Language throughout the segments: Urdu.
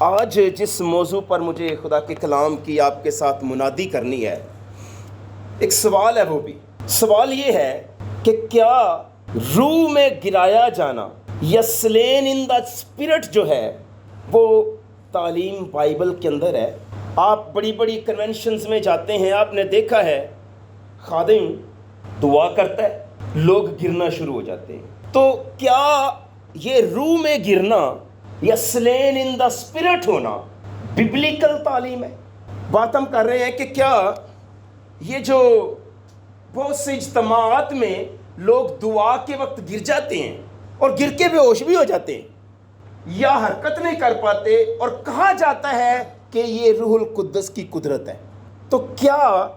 آج جس موضوع پر مجھے خدا کے کلام کی آپ کے ساتھ منادی کرنی ہے، ایک سوال ہے، وہ بھی سوال یہ ہے کہ کیا روح میں گرایا جانا یا سلین ان دا اسپرٹ جو ہے وہ تعلیم بائبل کے اندر ہے؟ آپ بڑی بڑی کنونشنز میں جاتے ہیں، آپ نے دیکھا ہے خادم دعا کرتا ہے، لوگ گرنا شروع ہو جاتے ہیں۔ تو کیا یہ روح میں گرنا یا سلین ان دا اسپرٹ ہونا ببلیکل تعلیم ہے؟ بات ہم کر رہے ہیں کہ کیا یہ جو بہت سے اجتماعات میں لوگ دعا کے وقت گر جاتے ہیں اور گر کے بے ہوش بھی ہو جاتے ہیں یا حرکت نہیں کر پاتے، اور کہا جاتا ہے کہ یہ روح القدس کی قدرت ہے، تو کیا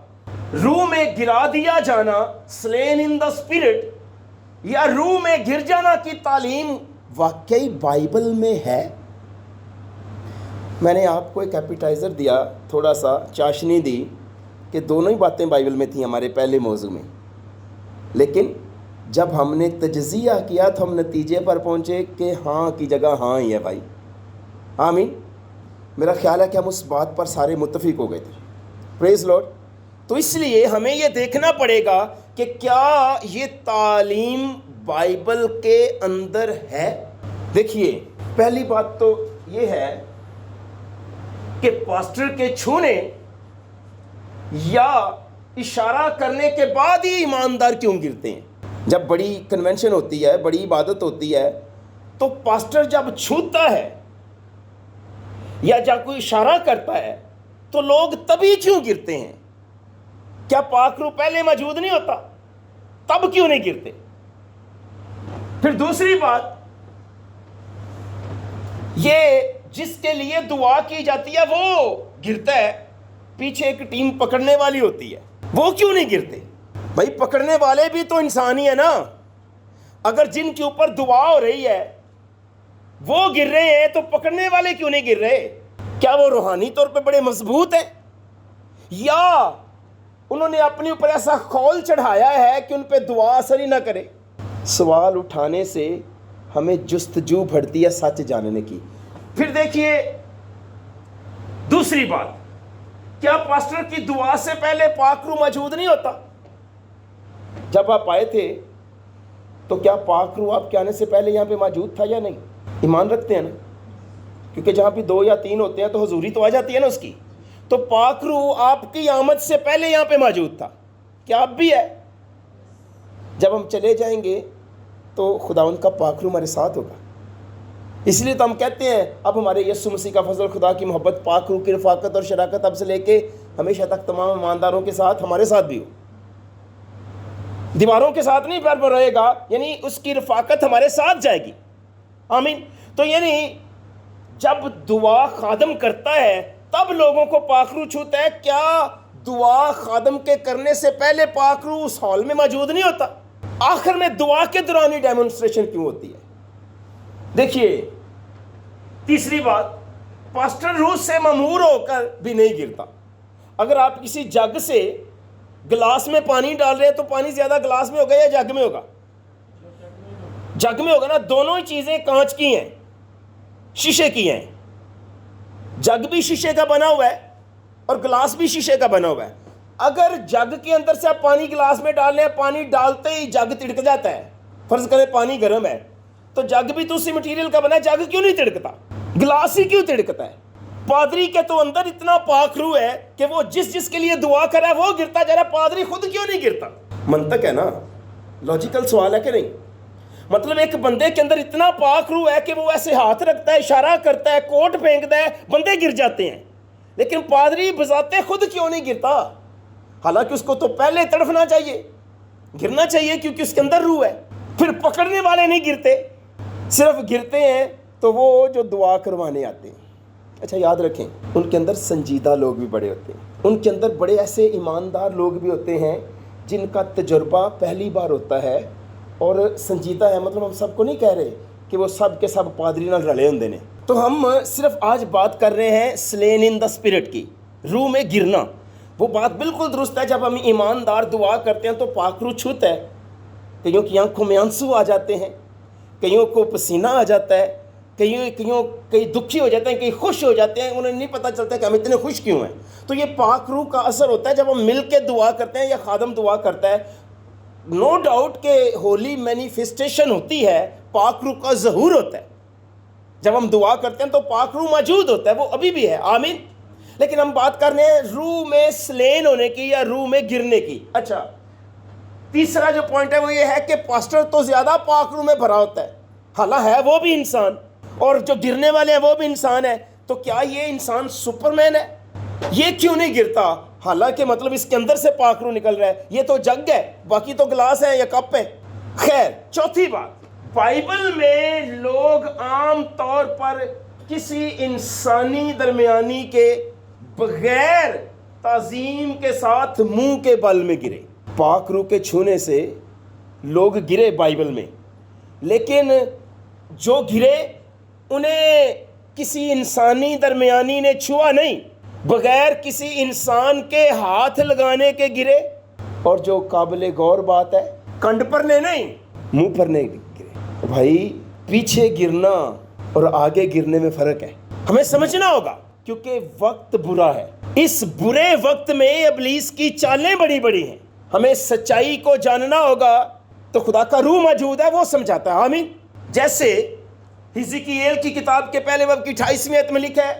روح میں گرا دیا جانا سلین ان دا اسپرٹ یا روح میں گر جانا کی تعلیم واقعی بائبل میں ہے؟ میں نے آپ کو ایک ایپیٹائزر دیا، تھوڑا سا چاشنی دی کہ دونوں ہی باتیں بائبل میں تھیں ہمارے پہلے موضوع میں، لیکن جب ہم نے تجزیہ کیا تو ہم نتیجے پر پہنچے کہ ہاں کی جگہ ہاں ہی ہے بھائی۔ آمین۔ میرا خیال ہے کہ ہم اس بات پر سارے متفق ہو گئے تھے۔ پریز لارڈ۔ تو اس لیے ہمیں یہ دیکھنا پڑے گا کہ کیا یہ تعلیم بائبل کے اندر ہے؟ دیکھیے، پہلی بات تو یہ ہے کہ پاسٹر کے چھونے یا اشارہ کرنے کے بعد ہی ایماندار کیوں گرتے ہیں؟ جب بڑی کنونشن ہوتی ہے، بڑی عبادت ہوتی ہے، تو پاسٹر جب چھوتا ہے یا جب کوئی اشارہ کرتا ہے تو لوگ تبھی کیوں گرتے ہیں؟ کیا پاک روح پہلے موجود نہیں ہوتا؟ تب کیوں نہیں گرتے؟ پھر دوسری بات، یہ جس کے لیے دعا کی جاتی ہے وہ گرتا ہے، پیچھے ایک ٹیم پکڑنے والی ہوتی ہے، وہ کیوں نہیں گرتے؟ بھائی پکڑنے والے بھی تو انسان ہی ہے نا۔ اگر جن کے اوپر دعا ہو رہی ہے وہ گر رہے ہیں تو پکڑنے والے کیوں نہیں گر رہے؟ کیا وہ روحانی طور پہ بڑے مضبوط ہیں، یا انہوں نے اپنے اوپر ایسا خول چڑھایا ہے کہ ان پہ دعا اثر ہی نہ کرے؟ سوال اٹھانے سے ہمیں جستجو بڑھتی ہے سچ جاننے کی۔ پھر دیکھیے دوسری بات، کیا پاسٹر کی دعا سے پہلے پاک روح موجود نہیں ہوتا؟ جب آپ آئے تھے تو کیا پاک روح آپ کے آنے سے پہلے یہاں پہ موجود تھا یا نہیں؟ ایمان رکھتے ہیں نا؟ کیونکہ جہاں بھی 2 یا 3 ہوتے ہیں تو حضوری تو آ جاتی ہے نا اس کی۔ تو پاک روح آپ کی آمد سے پہلے یہاں پہ موجود تھا، کیا اب بھی ہے؟ جب ہم چلے جائیں گے تو خداوند کا پاک روح ہمارے ساتھ ہوگا۔ اس لیے تو ہم کہتے ہیں اب ہمارے یسوع مسیح کا فضل، خدا کی محبت، پاک روح کی رفاقت اور شراکت اب سے لے کے ہمیشہ تک تمام ایمانداروں کے ساتھ ہمارے ساتھ بھی ہو۔ دیواروں کے ساتھ نہیں پر رہے گا، یعنی اس کی رفاقت ہمارے ساتھ جائے گی۔ آمین۔ تو یعنی جب دعا خادم کرتا ہے تب لوگوں کو پاک روح چھوتا ہے، کیا دعا خادم کے کرنے سے پہلے پاک روح اس ہال میں موجود نہیں ہوتا؟ آخر میں دعا کے دوران ہی ڈیمونسٹریشن کیوں ہوتی ہے؟ دیکھیے تیسری بات، پاسٹر روح سے ممہور ہو کر بھی نہیں گرتا۔ اگر آپ کسی جگ سے گلاس میں پانی ڈال رہے ہیں تو پانی زیادہ گلاس میں ہوگا یا جگ میں ہوگا؟ جگ میں ہوگا نا۔ دونوں ہی چیزیں کانچ کی ہیں، شیشے کی ہیں۔ جگ بھی شیشے کا بنا ہوا ہے اور گلاس بھی شیشے کا بنا ہوا ہے۔ اگر جگ کے اندر سے آپ پانی گلاس میں ڈال رہے ہیں، پانی ڈالتے ہی جگ تڑک جاتا ہے، فرض کریں پانی گرم ہے تو جگ بھی تو اسی مٹیریل کا بنا ہے، جگ کیوں نہیں تڑکتا؟ گلاس ہی کیوں تڑکتا ہے؟ پادری کے تو اندر اتنا پاک روح ہے کہ وہ جس کے لیے دعا کر رہا ہے وہ گرتا جا رہا ہے، پادری خود کیوں نہیں گرتا؟ منطق ہے نا، لاجیکل سوال ہے کہ نہیں؟ مطلب ایک بندے کے اندر اتنا پاک روح ہے کہ وہ ایسے ہاتھ رکھتا ہے، اشارہ کرتا ہے، کوٹ پھینکتا ہے، بندے گر جاتے ہیں، لیکن پادری بذات خود کیوں نہیں گرتا؟ حالانکہ اس کو تو پہلے تڑفنا چاہیے، گرنا چاہیے، کیونکہ اس کے اندر روح ہے۔ پھر پکڑنے والے نہیں گرتے، صرف گرتے ہیں تو وہ جو دعا کروانے آتے ہیں۔ اچھا یاد رکھیں، ان کے اندر سنجیدہ لوگ بھی بڑے ہوتے ہیں، ان کے اندر بڑے ایسے ایماندار لوگ بھی ہوتے ہیں جن کا تجربہ پہلی بار ہوتا ہے اور سنجیدہ ہے۔ مطلب ہم سب کو نہیں کہہ رہے کہ وہ سب کے سب پادری نال رلے ہوندے نے۔ تو ہم صرف آج بات کر رہے ہیں سلین ان دا اسپرٹ کی، روح میں گرنا۔ وہ بات بالکل درست ہے، جب ہم ایماندار دعا کرتے ہیں تو پاک روح چھوتا ہے، کئیوں کی آنکھوں میں آنسو آ جاتے ہیں، کئیوں کو پسینہ آ جاتا ہے، کئی دکھی ہو جاتے ہیں، کئی خوش ہو جاتے ہیں، انہیں نہیں پتہ چلتا کہ ہم اتنے خوش کیوں ہیں. تو یہ پاک روح کا اثر ہوتا ہے جب ہم مل کے دعا کرتے ہیں یا خادم دعا کرتا ہے. نو ڈاؤٹ کہ ہولی مینیفیسٹیشن ہوتی ہے، پاک روح کا ظہور ہوتا ہے. جب ہم دعا کرتے ہیں تو پاک روح موجود ہوتا ہے، وہ ابھی بھی ہے. آمین. لیکن ہم بات کر رہے ہیں روح میں سلین ہونے کی یا روح میں گرنے کی. اچھا، تیسرا جو پوائنٹ ہے وہ یہ ہے کہ پاسٹر تو زیادہ پاک روح میں بھرا ہوتا ہے، حالانکہ ہے وہ بھی انسان، اور جو گرنے والے ہیں وہ بھی انسان ہے. تو کیا یہ انسان سپرمین ہے؟ یہ کیوں نہیں گرتا؟ حالانکہ مطلب اس کے اندر سے پاک روح نکل رہا ہے. یہ تو جگ ہے، باقی تو گلاس ہے یا کپ ہے. خیر، چوتھی بات، بائبل میں لوگ عام طور پر کسی انسانی درمیانی کے بغیر تعظیم کے ساتھ منہ کے بل میں گرے. پاک روح کے چھونے سے لوگ گرے بائبل میں، لیکن جو گرے انہیں کسی انسانی درمیانی نے چھوا نہیں، بغیر کسی انسان کے ہاتھ لگانے کے گرے. اور جو قابل غور بات ہے، کنڈ پر نہیں، منہ پر نہیں گرے. بھائی، پیچھے گرنا اور آگے گرنے میں فرق ہے، ہمیں سمجھنا ہوگا، کیونکہ وقت برا ہے. اس برے وقت میں ابلیس کی چالیں بڑی بڑی ہیں. ہمیں سچائی کو جاننا ہوگا تو خدا کا روح موجود ہے، وہ سمجھاتا ہے. آمین. جیسے حزقییل کی کتاب کے پہلے باب کی 28ویں آیت میں لکھا ہے،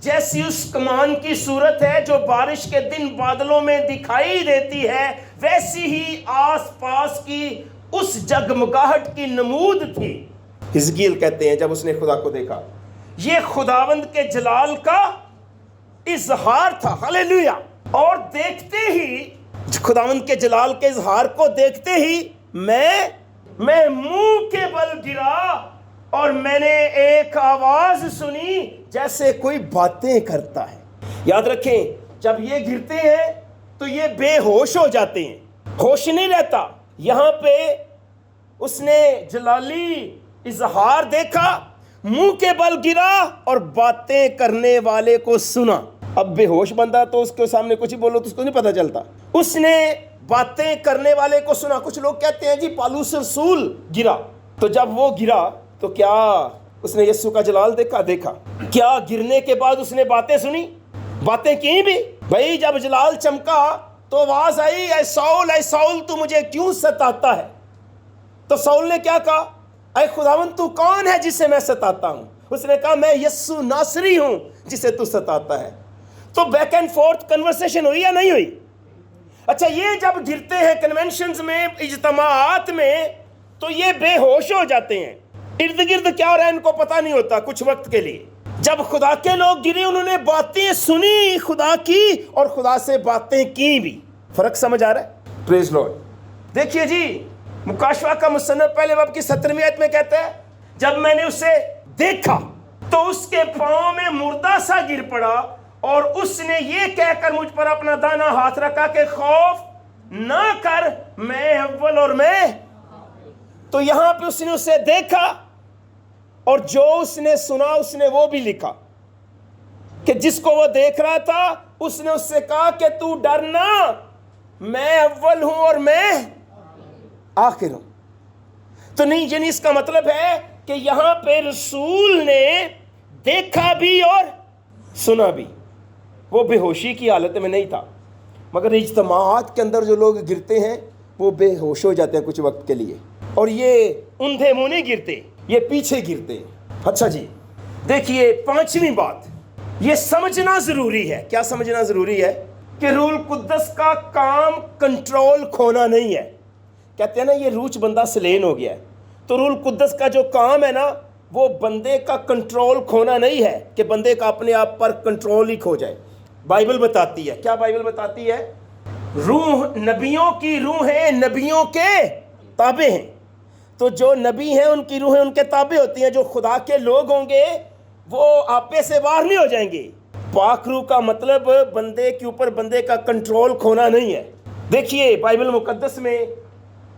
جیسی اس کمان کی صورت ہے جو بارش کے دن بادلوں میں دکھائی دیتی ہے، ویسی ہی آس پاس کی اس جگمگاہٹ کی نمود تھی. حزقییل کہتے ہیں جب اس نے خدا کو دیکھا، یہ خداوند کے جلال کا اظہار تھا. ہلیلویا. اور دیکھتے ہی، خداوند کے جلال کے اظہار کو دیکھتے ہی میں منہ کے بل گرا، اور میں نے ایک آواز سنی جیسے کوئی باتیں کرتا ہے. یاد رکھیں، جب یہ گرتے ہیں تو یہ بے ہوش ہو جاتے ہیں، ہوش نہیں رہتا. یہاں پہ اس نے جلالی اظہار دیکھا، منہ کے بل گرا اور باتیں کرنے والے کو سنا. اب بے ہوش بندہ تو اس کے سامنے کچھ ہی بولو تو اس کو نہیں پتا چلتا. اس نے باتیں کرنے والے کو سنا. کچھ لوگ کہتے ہیں جی پالوس رسول گرا، تو جب وہ گرا تو کیا اس نے یسوع کا جلال دیکھا؟ کیا گرنے کے بعد اس نے باتیں سنی؟ باتیں کی بھی؟ بھائی، جب جلال چمکا تو آواز آئی، اے ساؤل تو مجھے کیوں ستاتا ہے؟ تو ساؤل نے کیا کہا؟ اے خداوند تو کون ہے جسے میں ستاتا ہوں؟ اس نے کہا میں یسوع ناصری ہوں جسے تو ستاتا ہے. تو بیک اینڈ فورتھ کنورسیشن ہوئی یا نہیں ہوئی؟ اچھا، یہ جب گرتے ہیں کنونشنز میں، اجتماعات میں، تو یہ بے ہوش ہو جاتے ہیں. ارد گرد کیا ہو رہا ہے ان کو پتہ نہیں ہوتا کچھ وقت کے لیے. جب خدا کے لوگ گرے، انہوں نے باتیں سنی خدا کی اور خدا سے باتیں کی بھی. فرق سمجھ آ رہا ہے؟ پریز لارڈ. دیکھیے جی، مکاشفہ کا مصنف پہلے باب کی 17ویں آیت میں کہتا ہے، جب میں نے اسے دیکھا تو اس کے پاؤں میں مردہ سا گر پڑا، اور اس نے یہ کہہ کر مجھ پر اپنا دانا ہاتھ رکھا کہ خوف نہ کر، میں اول اور میں. تو یہاں پہ اس نے اسے دیکھا، اور جو اس نے سنا اس نے وہ بھی لکھا کہ جس کو وہ دیکھ رہا تھا اس نے اس سے کہا کہ تو ڈرنا، میں اول ہوں اور میں آخر ہوں. تو نہیں، یعنی اس کا مطلب ہے کہ یہاں پہ رسول نے دیکھا بھی اور سنا بھی. وہ بے ہوشی کی حالت میں نہیں تھا، مگر اجتماعات کے اندر جو لوگ گرتے ہیں وہ بے ہوش ہو جاتے ہیں کچھ وقت کے لیے. اور یہ اندھے منہ نہیں گرتے، یہ پیچھے گرتے. اچھا جی، دیکھیے 5ویں بات، یہ سمجھنا ضروری ہے. کیا سمجھنا ضروری ہے؟ کہ روح القدس کا کام کنٹرول کھونا نہیں ہے. کہتے ہیں نا یہ روچ بندہ سلین ہو گیا ہے، تو روح القدس کا جو کام ہے نا وہ بندے کا کنٹرول کھونا نہیں ہے کہ بندے کا اپنے آپ پر کنٹرول ہی کھو جائے. بائبل بتاتی ہے، کیا بائبل بتاتی ہے؟ روح نبیوں کی روح ہے، نبیوں کے تابع ہیں. تو جو نبی ہیں ان کی روحیں ان کے تابع ہوتی ہیں. جو خدا کے لوگ ہوں گے وہ آپے سے باہر نہیں ہو جائیں گے. پاک روح کا مطلب بندے کے اوپر بندے کا کنٹرول کھونا نہیں ہے. دیکھیے بائبل مقدس میں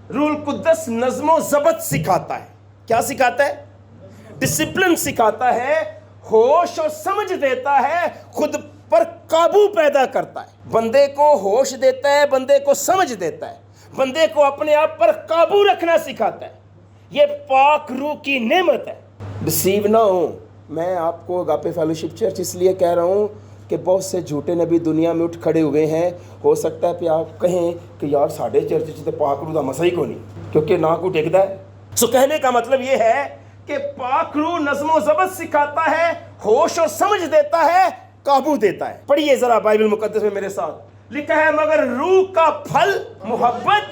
روح القدس نظم و ضبط سکھاتا ہے. کیا سکھاتا ہے؟ ڈسپلن سکھاتا ہے، ہوش اور سمجھ دیتا ہے، خود پر قابو پیدا کرتا ہے. بندے کو ہوش دیتا ہے، بندے کو سمجھ دیتا ہے، بندے کو اپنے آپ پر قابو رکھنا سکھاتا ہے. یہ پاک روح کی نعمت ہے. ڈسیو نہ ہوں. میں آپ کو اگاپے فیلوشپ چرچ اس لیے کہہ رہا ہوں کہ بہت سے جھوٹے نبی دنیا میں اٹھ کھڑے ہوئے ہیں. ہو سکتا ہے کہ آپ کہیں کہ یار ساڈے چرچ تے پاک روح دا مسا ہی کوئی نہیں, کیونکہ نہ کوئی ٹکدا ہے. سو کہنے کا مطلب یہ ہے کہ پاک روح نظم و ضبط سکھاتا ہے, ہوش اور سمجھ دیتا ہے, قابو دیتا ہے. پڑھیے ذرا بائبل مقدس میں میرے ساتھ. لکھا ہے مگر روح کا پھل محبت,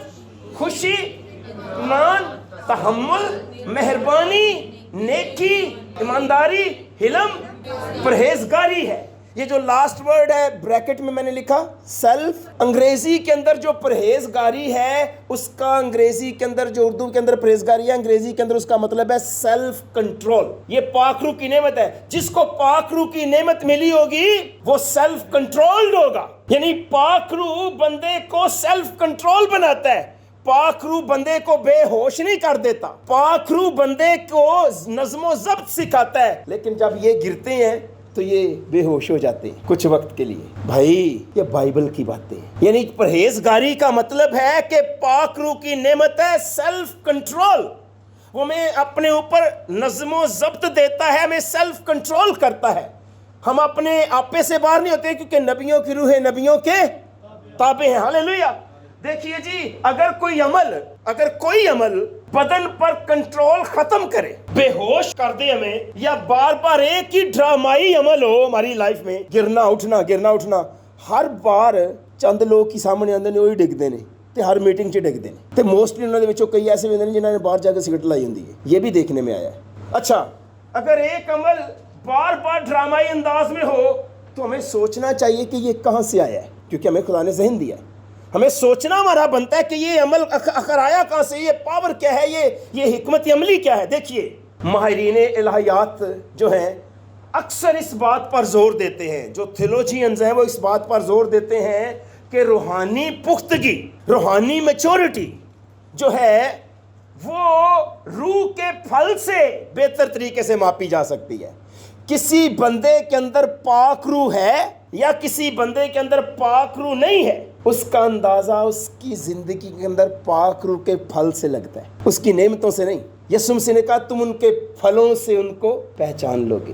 خوشی, اطمینان, تحمل, مہربانی, نیکی, ایمانداری, حلم, پرہیزگاری ہے. یہ جو لاسٹ ورڈ ہے بریکٹ میں نے لکھا سیلف. انگریزی کے اندر جو پرہیزگاری ہے اس کا انگریزی کے اندر, جو اردو کے اندر پرہیزگاری ہے انگریزی کے اندر اس کا مطلب ہے سیلف کنٹرول. یہ پاک روح کی نعمت ہے. جس کو پاک روح کی نعمت ملی ہوگی وہ سیلف کنٹرولڈ ہوگا. یعنی پاک روح بندے کو سیلف کنٹرول بناتا ہے. پاک روح بندے کو بے ہوش نہیں کر دیتا. پاک روح بندے کو نظم و ضبط سکھاتا ہے. لیکن جب یہ گرتے ہیں تو یہ بے ہوش ہو جاتے ہیں کچھ وقت کے لیے. بھائی یہ بائبل کی باتیں ہیں. یعنی پرہیزگاری کا مطلب ہے کہ پاک روح کی نعمت ہے سیلف کنٹرول. وہ میں اپنے اوپر نظم و ضبط دیتا ہے, ہمیں سیلف کنٹرول کرتا ہے. ہم اپنے آپے سے باہر نہیں ہوتے کیونکہ نبیوں کی روح نبیوں کے تابع ہیں. ہاللیلویہ. دیکھیے جی, اگر کوئی عمل بدن پر کنٹرول ختم کرے, بے ہوش کر دے ہمیں, یا بار بار ایک ہی ڈرامائی عمل ہو ہماری لائف میں, گرنا اٹھنا, ہر بار چند لوگ کی سامنے آندے نے وہی ڈگدے نے تے ہر میٹنگ 'ਚ ڈگدے نے تے موسٹلی انہوں نے وچوں کئی ایسے ہوندے نے جنہاں نے باہر جا کے سگرٹ لائی ہوندی ہے. یہ بھی دیکھنے میں آیا ہے. اچھا, اگر ایک عمل بار بار ڈرامائی انداز میں ہو تو ہمیں سوچنا چاہیے کہ یہ کہاں سے آیا ہے, کیونکہ ہمیں خدا نے ذہن دیا ہے. ہمیں سوچنا ہمارا بنتا ہے کہ یہ عمل آخر آیا کہاں سے, یہ پاور کیا ہے, یہ حکمت عملی کیا ہے. دیکھیے ماہرین الہیات جو ہیں اکثر اس بات پر زور دیتے ہیں, جو تھیولوجینز ہیں وہ اس بات پر زور دیتے ہیں کہ روحانی پختگی, روحانی میچورٹی جو ہے وہ روح کے پھل سے بہتر طریقے سے ماپی جا سکتی ہے. کسی بندے کے اندر پاک روح ہے یا کسی بندے کے اندر پاک روح نہیں ہے, اس کا اندازہ اس کی زندگی کے اندر پاک روح کے پھل سے لگتا ہے, اس کی نعمتوں سے نہیں. یسوع مسیح نے کہا تم ان کے پھلوں سے ان کو پہچان لو گے.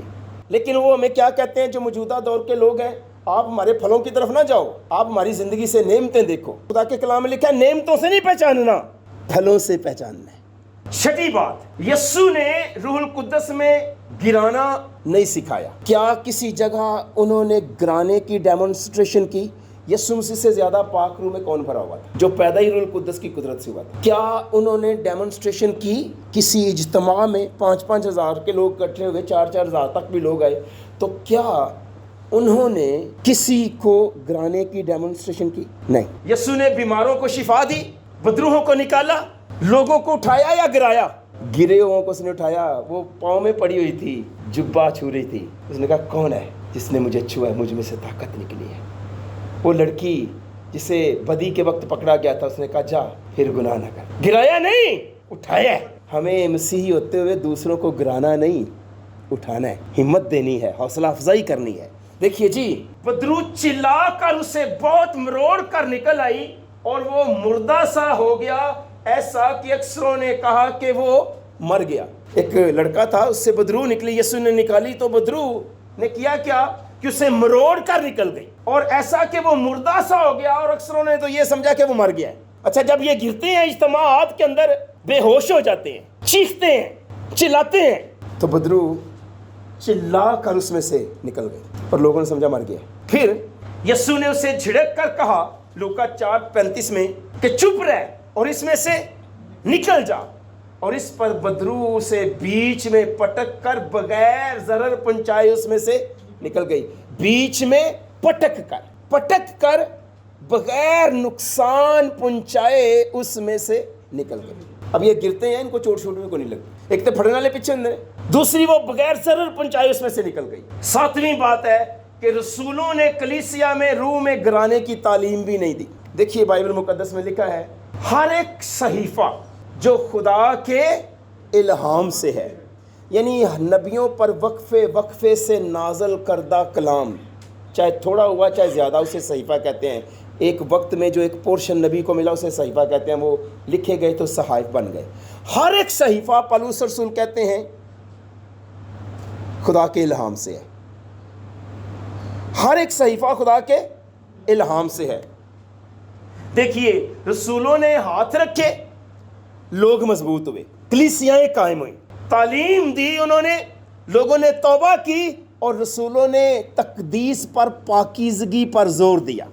لیکن وہ ہمیں کیا کہتے ہیں جو موجودہ دور کے لوگ ہیں, آپ ہمارے پھلوں کی طرف نہ جاؤ, آپ ہماری زندگی سے نعمتیں دیکھو. خدا کے کلام میں لکھا ہے نعمتوں سے نہیں پہچاننا, پھلوں سے پہچاننا ہے. چھٹی بات, یسوع نے روح القدس میں گرانا نہیں سکھایا. کیا کسی جگہ انہوں نے گرانے کی ڈیمونسٹریشن کی؟ یسوع مسیح سے زیادہ پاک روح میں کون بھرا ہوا تھا جو پیدا ہی روح القدس کی قدرت سے ہوا تھا؟ کیا انہوں نے ڈیمونسٹریشن کی کسی اجتماع میں 5-5 ہزار کے لوگ اکٹھے ہوئے, 4-4 ہزار تک بھی لوگ آئے, تو کیا انہوں نے کسی کو گرانے کی ڈیمونسٹریشن کی؟ نہیں. یسوع نے بیماروں کو شفا دی, بدروحوں کو نکالا, لوگوں کو اٹھایا یا گرایا؟ گرے ہوئوں کو اس نے اٹھایا. وہ پاؤں میں پڑی ہوئی تھی, جبہ چھو رہی تھی, اس نے کہا کون ہے جس نے مجھے چھوا ہے, مجھ میں سے طاقت نکلی ہے. وہ لڑکی جسے بدی کے وقت پکڑا گیا تھا, اس نے کہا جا پھر گناہ نہ کر. گرایا نہیں, اٹھایا. ہمیں مسیحی ہوتے ہوئے دوسروں کو گرانا نہیں, اٹھانا ہے, ہمت دینی ہے, حوصلہ افزائی کرنی ہے. دیکھیے جی, بدرو چلا کر اسے بہت مروڑ کر نکل آئی اور وہ مردہ سا ہو گیا, ایسا کہ اکثروں نے کہا کہ وہ مر گیا. ایک لڑکا تھا, اس سے بدرو نکلی, یسوع نے نکالی تو بدرو نے کیا کہ اسے مروڑ کر نکل گئی, اور ایسا کہ وہ مردہ سا ہو گیا, اور اکثروں نے تو یہ سمجھا کہ وہ مر گیا ہے. اچھا, جب یہ گرتے ہیں اجتماعات کے اندر بے ہوش ہو جاتے ہیں, چیختے ہیں, چلاتے ہیں, تو بدرو چلا کر اس میں سے نکل گئی اور لوگوں نے سمجھا مر گیا. پھر یسوع نے اسے جھڑک کر کہا لوکا 4:35 میں کہ چپ رہ اور اس میں سے نکل جا, اور اس پر بدرو سے بیچ میں پٹک کر بغیر ضرر پہنچائے اس میں سے نکل گئی. بیچ میں پٹک کر بغیر نقصان پہنچائے اس میں سے نکل گئی. اب یہ گرتے ہیں, ان کو چوٹ میں کو نہیں لگتی, ایک تو پھڑنے والے پیچھے اندر, دوسری وہ بغیر ضرر پہنچائے اس میں سے نکل گئی. 7ویں بات ہے کہ رسولوں نے کلیسیا میں روح میں گرانے کی تعلیم بھی نہیں دی. دیکھیے بائبل مقدس میں لکھا ہے ہر ایک صحیفہ جو خدا کے الہام سے ہے, یعنی نبیوں پر وقفے سے نازل کردہ کلام, چاہے تھوڑا ہوا چاہے زیادہ, اسے صحیفہ کہتے ہیں. ایک وقت میں جو ایک پورشن نبی کو ملا اسے صحیفہ کہتے ہیں, وہ لکھے گئے تو صحائف بن گئے. ہر ایک صحیفہ پالوس رسول کہتے ہیں خدا کے الہام سے ہے، ہر ایک صحیفہ خدا کے الہام سے ہے۔ دیکھیے رسولوں نے ہاتھ رکھے، لوگ مضبوط ہوئے، کلیسیاں قائم ہوئیں، تعلیم دی انہوں نے، لوگوں نے توبہ کی، اور رسولوں نے تقدیس پر، پاکیزگی پر زور دیا۔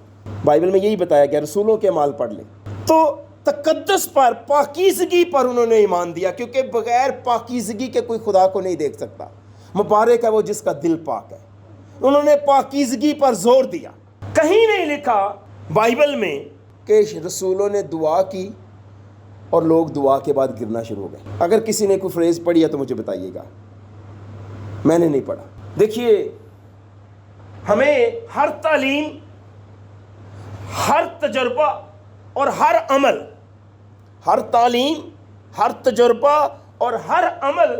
بائبل میں یہی بتایا گیا، رسولوں کے اعمال پڑھ لیں تو تقدس پر، پاکیزگی پر انہوں نے ایمان دیا، کیونکہ بغیر پاکیزگی کے کوئی خدا کو نہیں دیکھ سکتا۔ مبارک ہے وہ جس کا دل پاک ہے۔ انہوں نے پاکیزگی پر زور دیا۔ کہیں نہیں لکھا بائبل میں کہ رسولوں نے دعا کی اور لوگ دعا کے بعد گرنا شروع ہو گئے۔ اگر کسی نے کوئی فریز پڑھی ہے تو مجھے بتائیے گا، میں نے نہیں پڑھا۔ دیکھیے ہمیں ہر تعلیم، ہر تجربہ اور ہر عمل، ہر تعلیم، ہر تجربہ اور ہر عمل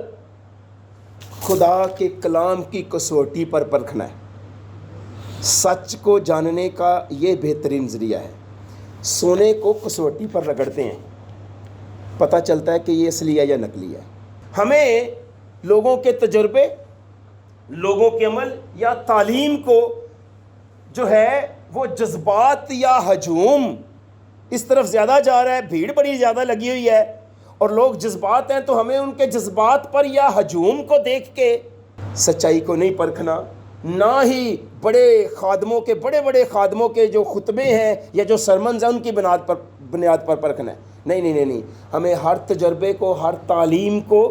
خدا کے کلام کی کسوٹی پر پرکھنا ہے۔ سچ کو جاننے کا یہ بہترین ذریعہ ہے۔ سونے کو کسوٹی پر رگڑتے ہیں، پتہ چلتا ہے کہ یہ اصلی ہے یا نقلی ہے۔ ہمیں لوگوں کے تجربے، لوگوں کے عمل یا تعلیم کو جو ہے وہ جذبات یا ہجوم، اس طرف زیادہ جا رہا ہے، بھیڑ بڑی زیادہ لگی ہوئی ہے اور لوگ جذبات ہیں، تو ہمیں ان کے جذبات پر یا ہجوم کو دیکھ کے سچائی کو نہیں پرکھنا، نہ ہی بڑے بڑے خادموں کے جو خطبے ہیں یا جو سرمنز ہیں ان کی بنیاد پر پرکھنا ہے۔ نہیں، ہمیں ہر تجربے کو، ہر تعلیم کو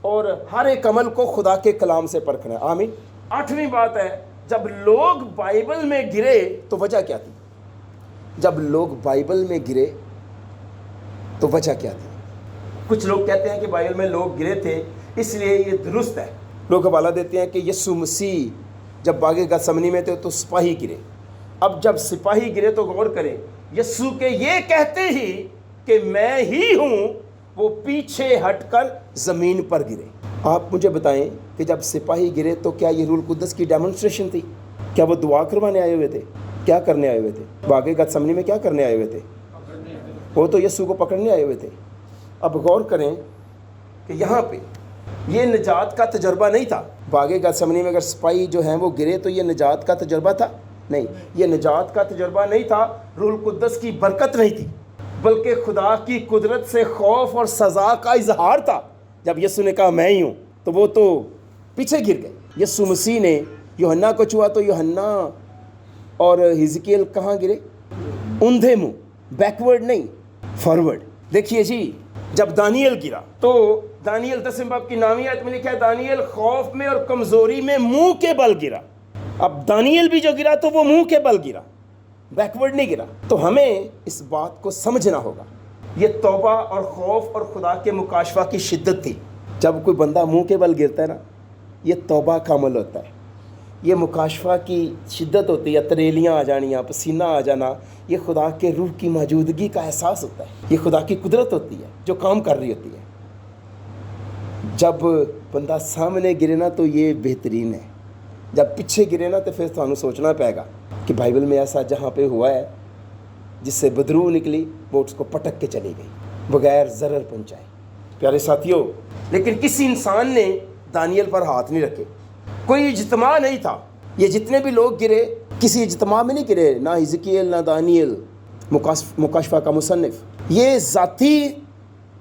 اور ہر ایک عمل کو خدا کے کلام سے پرکھنا ہے۔ آمین۔ 8ویں بات ہے، جب لوگ بائبل میں گرے تو وجہ کیا تھی؟ جب لوگ بائبل میں گرے تو وجہ کیا تھی؟ کچھ لوگ کہتے ہیں کہ بائبل میں لوگ گرے تھے اس لیے یہ درست ہے۔ لوگ حوالہ دیتے ہیں کہ یسوع مسیح جب باغ گتسمنی میں تھے تو سپاہی گرے۔ اب جب سپاہی گرے تو غور کریں، یسوع کے یہ کہتے ہی کہ میں ہی ہوں، وہ پیچھے ہٹ کر زمین پر گرے۔ آپ مجھے بتائیں کہ جب سپاہی گرے تو کیا یہ روح القدس کی ڈیمونسٹریشن تھی؟ کیا وہ دعا کروانے آئے ہوئے تھے؟ کیا کرنے آئے ہوئے تھے؟ باغ گتسمنی میں کیا کرنے آئے ہوئے تھے؟ وہ تو یسوع کو پکڑنے آئے ہوئے تھے۔ اب غور کریں کہ یہاں پہ یہ نجات کا تجربہ نہیں تھا۔ باغ گتسمنی میں اگر سپاہی جو ہیں وہ گرے تو یہ نجات کا تجربہ تھا؟ نہیں، یہ نجات کا تجربہ نہیں تھا، روح القدس کی برکت نہیں تھی، بلکہ خدا کی قدرت سے خوف اور سزا کا اظہار تھا۔ جب یسوع نے کہا میں ہی ہوں تو وہ تو پیچھے گر گئے۔ یسوع مسیح نے یوحنا کو چھوا تو یوحنا اور حزقیل کہاں گرے؟ اندھے منہ، بیکورڈ نہیں، فارورڈ۔ دیکھیے جی، جب دانیل گرا تو دانیل 10 باب کی 9ویں آیت میں لکھا ہے دانیل خوف میں اور کمزوری میں منہ کے بل گرا۔ اب دانیل بھی جو گرا تو وہ منہ کے بل گرا، بیکورڈ نہیں گرا۔ تو ہمیں اس بات کو سمجھنا ہوگا، یہ توبہ اور خوف اور خدا کے مکاشفہ کی شدت تھی۔ جب کوئی بندہ منہ کے بل گرتا ہے نا، یہ توبہ کا عمل ہوتا ہے، یہ مکاشفہ کی شدت ہوتی ہے، تریلیاں آ جانیاں، پسینہ آ جانا، یہ خدا کے روح کی موجودگی کا احساس ہوتا ہے، یہ خدا کی قدرت ہوتی ہے جو کام کر رہی ہوتی ہے۔ جب بندہ سامنے گرے نا تو یہ بہترین ہے، جب پیچھے گرے نا تو پھر تمہیں سوچنا پائے گا کہ بائبل میں ایسا جہاں پہ ہوا ہے جس سے بدروح نکلی وہ اس کو پٹک کے چلی گئی بغیر ضرر پہنچائے۔ پیارے ساتھیوں، لیکن کسی انسان نے دانیل پر ہاتھ نہیں رکھے، کوئی اجتماع نہیں تھا۔ یہ جتنے بھی لوگ گرے کسی اجتماع میں نہیں گرے، نہ حزقیل نہ دانیل مکاشفہ کا مصنف، یہ ذاتی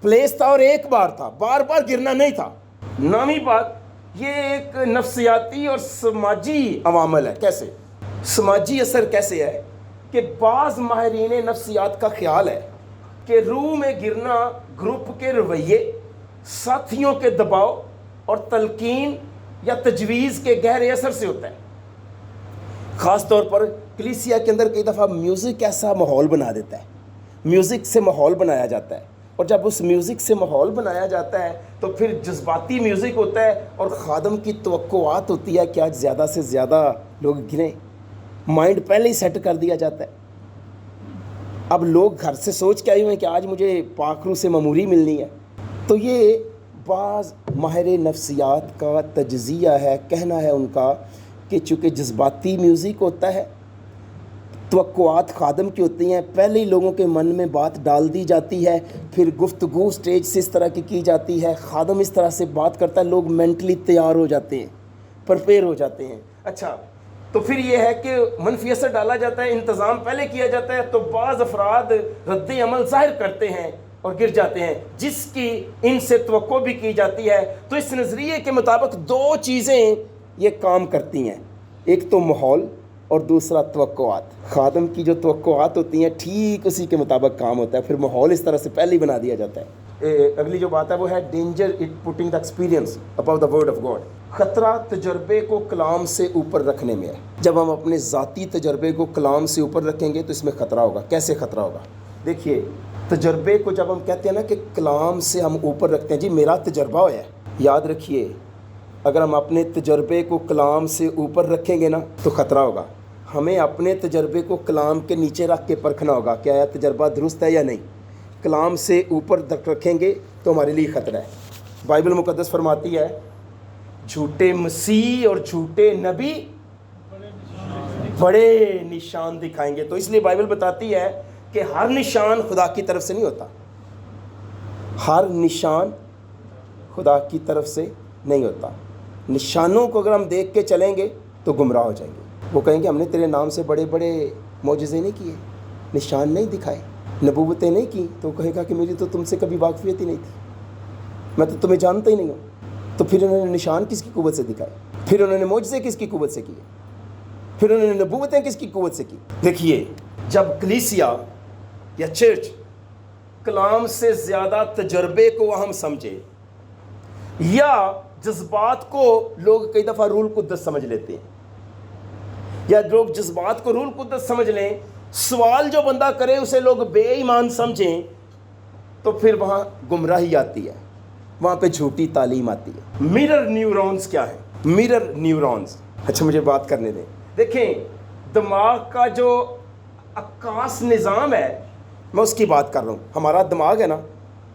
پلیس تھا اور ایک بار تھا، بار بار گرنا نہیں تھا۔ 9ویں بات، یہ ایک نفسیاتی اور سماجی عوامل ہے۔ کیسے؟ سماجی اثر کیسے ہے کہ بعض ماہرین نفسیات کا خیال ہے کہ روح میں گرنا گروپ کے رویے، ساتھیوں کے دباؤ اور تلقین یا تجویز کے گہرے اثر سے ہوتا ہے۔ خاص طور پر کلیسیا کے اندر کئی دفعہ میوزک ایسا ماحول بنا دیتا ہے، میوزک سے ماحول بنایا جاتا ہے، اور جب اس میوزک سے ماحول بنایا جاتا ہے تو پھر جذباتی میوزک ہوتا ہے اور خادم کی توقعات ہوتی ہے کہ آج زیادہ سے زیادہ لوگ گریں، مائنڈ پہلے ہی سیٹ کر دیا جاتا ہے۔ اب لوگ گھر سے سوچ کے آئے ہوئے ہیں کہ آج مجھے پاک روح سے معموری ملنی ہے، تو یہ بعض ماہر نفسیات کا تجزیہ ہے، کہنا ہے ان کا کہ چونکہ جذباتی میوزک ہوتا ہے، توقعات خادم کی ہوتی ہیں، پہلے ہی لوگوں کے من میں بات ڈال دی جاتی ہے، پھر گفتگو سٹیج سے اس طرح کی جاتی ہے، خادم اس طرح سے بات کرتا ہے، لوگ مینٹلی تیار ہو جاتے ہیں، پرپیئر ہو جاتے ہیں. اچھا تو پھر یہ ہے کہ منفی اثر ڈالا جاتا ہے, انتظام پہلے کیا جاتا ہے, تو بعض افراد رد عمل ظاہر کرتے ہیں اور گر جاتے ہیں جس کی ان سے توقع بھی کی جاتی ہے. تو اس نظریے کے مطابق دو چیزیں یہ کام کرتی ہیں, ایک تو ماحول اور دوسرا توقعات. خادم کی جو توقعات ہوتی ہیں ٹھیک اسی کے مطابق کام ہوتا ہے, پھر ماحول اس طرح سے پہلے ہی بنا دیا جاتا ہے. اگلی جو بات ہے وہ ہے danger it putting the experience about the word of God. خطرہ تجربے کو کلام سے اوپر رکھنے میں ہے. جب ہم اپنے ذاتی تجربے کو کلام سے اوپر رکھیں گے تو اس میں خطرہ ہوگا. کیسے خطرہ ہوگا؟ دیکھیے, تجربے کو جب ہم کہتے ہیں نا کہ کلام سے ہم اوپر رکھتے ہیں, جی میرا تجربہ ہوا ہے, یاد رکھیے اگر ہم اپنے تجربے کو کلام سے اوپر رکھیں گے نا تو خطرہ ہوگا. ہمیں اپنے تجربے کو کلام کے نیچے رکھ کے پرکھنا ہوگا کہ آیا تجربہ درست ہے یا نہیں. کلام سے اوپر رکھیں گے تو ہمارے لیے خطرہ ہے. بائبل مقدس فرماتی ہے جھوٹے مسیح اور جھوٹے نبی بڑے نشان دکھائیں گے. تو اس لیے بائبل بتاتی ہے کہ ہر نشان خدا کی طرف سے نہیں ہوتا, ہر نشان خدا کی طرف سے نہیں ہوتا. نشانوں کو اگر ہم دیکھ کے چلیں گے تو گمراہ ہو جائیں گے. وہ کہیں گے ہم نے تیرے نام سے بڑے بڑے معجزے نہیں کیے, نشان نہیں دکھائے, نبوتیں نہیں کی, تو وہ کہے گا کہ میری تو تم سے کبھی واقفیت ہی نہیں تھی, میں تو تمہیں جانتا ہی نہیں ہوں. تو پھر انہوں نے نشان کس کی قوت سے دکھائے, پھر انہوں نے معجزے کس کی قوت سے کیے, پھر انہوں نے نبوتیں کس کی قوت سے کی. دیکھیے جب کلیسیا یا چرچ کلام سے زیادہ تجربے کو اہم سمجھے یا جذبات کو لوگ کئی دفعہ رول قدس سمجھ لیتے ہیں, یا لوگ جذبات کو رول قدس سمجھ لیں, سوال جو بندہ کرے اسے لوگ بے ایمان سمجھیں, تو پھر وہاں گمراہی آتی ہے, وہاں پہ جھوٹی تعلیم آتی ہے. میرر نیورونز کیا ہے؟ میرر نیورونز, اچھا مجھے بات کرنے دیں. دیکھیں دماغ کا جو عکاس نظام ہے میں اس کی بات کر رہا ہوں. ہمارا دماغ ہے نا,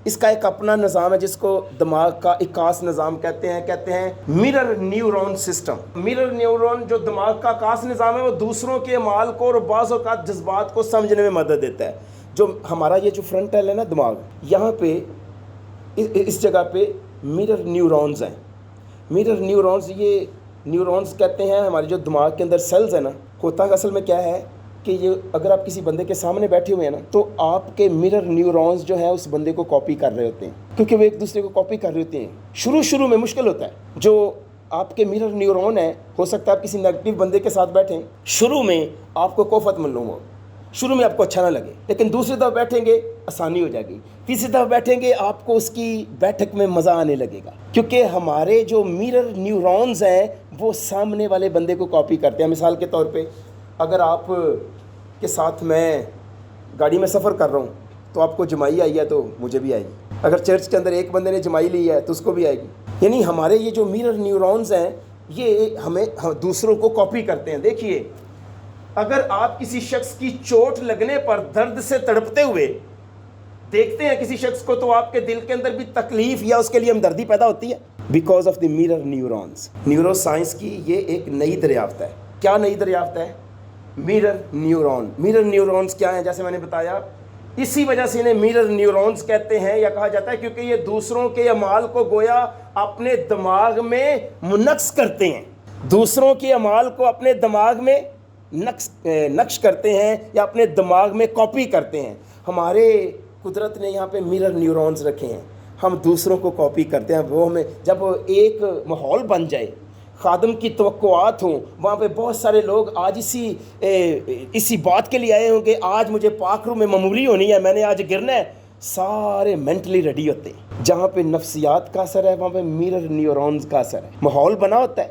اس کا ایک اپنا نظام ہے جس کو دماغ کا عکاس نظام کہتے ہیں mirror neuron system. Mirror neuron جو دماغ کا عکاس نظام ہے وہ دوسروں کے اعمال کو اور بعض اوقات جذبات کو سمجھنے میں مدد دیتا ہے. جو ہمارا یہ جو فرنٹل ہے نا دماغ, یہاں پہ اس جگہ پہ میرر نیورونز ہیں. میرر نیورونز, یہ نیورونز کہتے ہیں ہمارے جو دماغ کے اندر سیلز ہیں نا. ہوتا اصل میں کیا ہے کہ یہ اگر آپ کسی بندے کے سامنے بیٹھے ہوئے ہیں نا تو آپ کے میرر نیورونز جو ہیں اس بندے کو کاپی کر رہے ہوتے ہیں, کیونکہ وہ ایک دوسرے کو کاپی کر رہے ہوتے ہیں. شروع میں مشکل ہوتا ہے. جو آپ کے میرر نیورون ہیں, ہو سکتا ہے آپ کسی نیگیٹو بندے کے ساتھ بیٹھیں, شروع میں آپ کو کوفت معلوم ہو, شروع میں آپ کو اچھا نہ لگے, لیکن دوسری دفعہ بیٹھیں گے آسانی ہو جائے گی, تیسری دفعہ بیٹھیں گے آپ کو اس کی بیٹھک میں مزہ آنے لگے گا, کیونکہ ہمارے جو میرر نیورونز ہیں وہ سامنے والے بندے کو کاپی کرتے ہیں. مثال کے طور پہ اگر آپ کے ساتھ میں گاڑی میں سفر کر رہا ہوں تو آپ کو جمائی آئی ہے تو مجھے بھی آئے گی, اگر چرچ کے اندر ایک بندے نے جمائی لی ہے تو اس کو بھی آئے گی. یعنی ہمارے یہ جو میرر نیورونز ہیں یہ ہمیں دوسروں کو کاپی کرتے ہیں. دیکھیے اگر آپ کسی شخص کی چوٹ لگنے پر درد سے تڑپتے ہوئے دیکھتے ہیں کسی شخص کو تو آپ کے دل کے اندر بھی تکلیف یا اس کے لیے ہمدردی پیدا ہوتی ہے, because of the mirror neurons. Neuro science کی یہ ایک نئی دریافت ہے. کیا نئی دریافت ہے؟ Mirror neuron. میرر نیورونز کیا ہیں؟ جیسے میں نے بتایا, اسی وجہ سے انہیں میرر نیورونز کہتے ہیں یا کہا جاتا ہے کیونکہ یہ دوسروں کے اعمال کو گویا اپنے دماغ میں منعکس کرتے ہیں, دوسروں کے اعمال کو اپنے دماغ میں نقش کرتے ہیں یا اپنے دماغ میں کاپی کرتے ہیں. ہمارے قدرت نے یہاں پہ میرر نیورونز رکھے ہیں, ہم دوسروں کو کاپی کرتے ہیں. وہ ہمیں جب ایک ماحول بن جائے, خادم کی توقعات ہوں, وہاں پہ بہت سارے لوگ آج اسی بات کے لیے آئے ہوں کہ آج مجھے پاک روح میں معمولی ہونی ہے, میں نے آج گرنا ہے, سارے مینٹلی ریڈی ہوتے ہیں. جہاں پہ نفسیات کا اثر ہے وہاں پہ میرر نیورونز کا اثر ہے. ماحول بنا ہوتا ہے,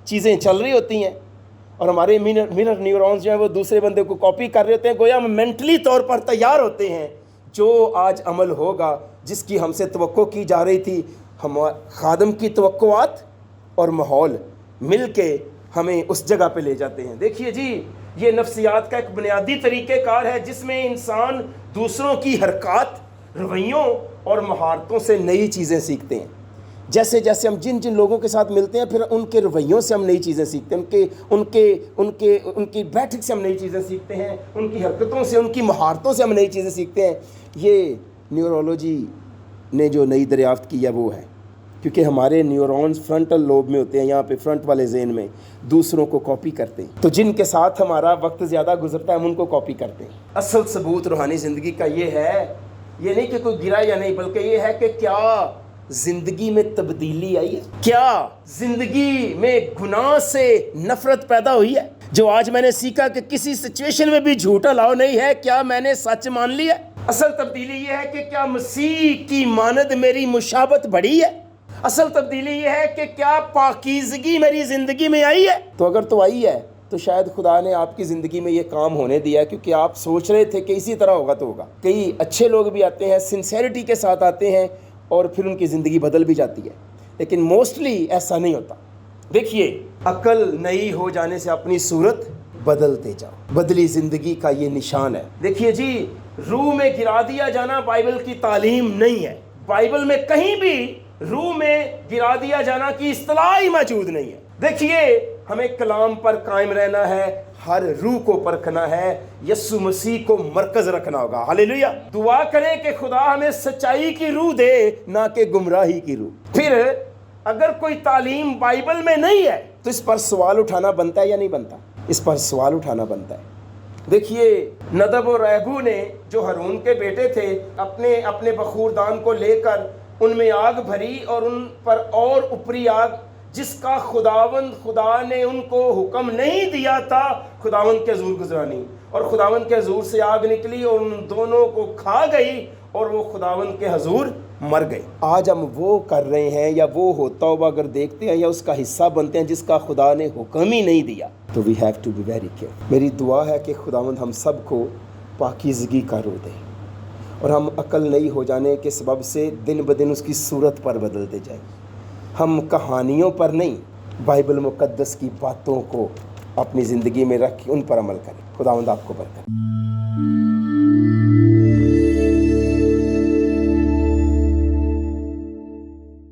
چیزیں چل رہی ہوتی ہیں اور ہمارے میرر نیورونز جو ہیں وہ دوسرے بندے کو کاپی کر رہے ہوتے ہیں. گویا ہم مینٹلی طور پر تیار ہوتے ہیں جو آج عمل ہوگا جس کی ہم سے توقع کی جا رہی تھی. ہم خادم کی توقعات اور ماحول مل کے ہمیں اس جگہ پہ لے جاتے ہیں. دیکھیے جی, یہ نفسیات کا ایک بنیادی طریقہ کار ہے جس میں انسان دوسروں کی حرکات, رویوں اور مہارتوں سے نئی چیزیں سیکھتے ہیں. جیسے جیسے ہم جن لوگوں کے ساتھ ملتے ہیں پھر ان کے رویوں سے ہم نئی چیزیں سیکھتے ہیں, ان کی بیٹھک سے ہم نئی چیزیں سیکھتے ہیں, ان کی حرکتوں سے, ان کی مہارتوں سے ہم نئی چیزیں سیکھتے ہیں. یہ نیورولوجی نے جو نئی دریافت کی ہے وہ ہے. کیونکہ ہمارے نیورونز فرنٹل لوب میں ہوتے ہیں، یہاں پہ فرنٹ والے ذہن میں، دوسروں کو کاپی کرتے ہیں۔ تو جن کے ساتھ ہمارا وقت زیادہ گزرتا ہے ہم ان کو کاپی کرتے ہیں۔ اصل ثبوت روحانی زندگی کا یہ ہے، یہ نہیں کہ کوئی گرا یا نہیں، بلکہ یہ ہے کہ کیا زندگی میں تبدیلی آئی ہے، کیا زندگی میں گناہ سے نفرت پیدا ہوئی ہے۔ جو آج میں نے سیکھا کہ کسی سچویشن میں بھی جھوٹا لاؤ نہیں ہے، کیا میں نے سچ مان لیا؟ اصل تبدیلی یہ ہے کہ کیا مسیح کی مانند میری مشابت بڑھی ہے؟ اصل تبدیلی یہ ہے کہ کیا پاکیزگی میری زندگی میں آئی ہے؟ تو اگر تو آئی ہے تو شاید خدا نے آپ کی زندگی میں یہ کام ہونے دیا ہے، کیونکہ آپ سوچ رہے تھے کہ اسی طرح ہوگا تو ہوگا۔ کئی اچھے لوگ بھی آتے ہیں، سنسیریٹی کے ساتھ آتے ہیں، اور پھر ان کی زندگی بدل بھی جاتی ہے، لیکن موسٹلی ایسا نہیں ہوتا۔ دیکھیے، عقل نئی ہو جانے سے اپنی صورت بدلتے جاؤ، بدلی زندگی کا یہ نشان ہے۔ دیکھیے جی، روح میں گرا دیا جانا بائبل کی تعلیم نہیں ہے۔ بائبل میں کہیں بھی روح میں گرا دیا جانا کی اصطلاح ہی موجود نہیں ہے۔ دیکھیے، ہمیں کلام پر قائم رہنا ہے، ہر روح کو پرکھنا ہے، یسوع مسیح کو مرکز رکھنا ہوگا۔ ہاللیلویہ۔ دعا کریں کہ خدا ہمیں سچائی کی روح دے، نہ کہ گمراہی کی روح۔ پھر اگر کوئی تعلیم بائبل میں نہیں ہے تو اس پر سوال اٹھانا بنتا ہے یا نہیں بنتا؟ اس پر سوال اٹھانا بنتا ہے۔ دیکھیے، ندب اور ابو نے جو ہارون کے بیٹے تھے، اپنے بخوردان کو لے کر ان میں آگ بھری، اور ان پر اور اوپری آگ، جس کا خدا نے ان کو حکم نہیں دیا تھا خداوند کے حضور گزرانی، اور خداوند کے حضور سے آگ نکلی اور ان دونوں کو کھا گئی، اور وہ خداوند کے حضور مر گئے۔ آج ہم وہ کر رہے ہیں یا وہ ہوتا ہوا اگر دیکھتے ہیں یا اس کا حصہ بنتے ہیں جس کا خدا نے حکم ہی نہیں دیا، تو we have to be very careful. میری دعا ہے کہ خداوند ہم سب کو پاکیزگی کا روح دے، اور ہم عقل نئی ہو جانے کے سبب سے دن بدن اس کی صورت پر بدلتے جائیں۔ ہم کہانیوں پر نہیں، بائبل مقدس کی باتوں کو اپنی زندگی میں رکھ کے ان پر عمل کریں۔ خداوند آپ کو برکت۔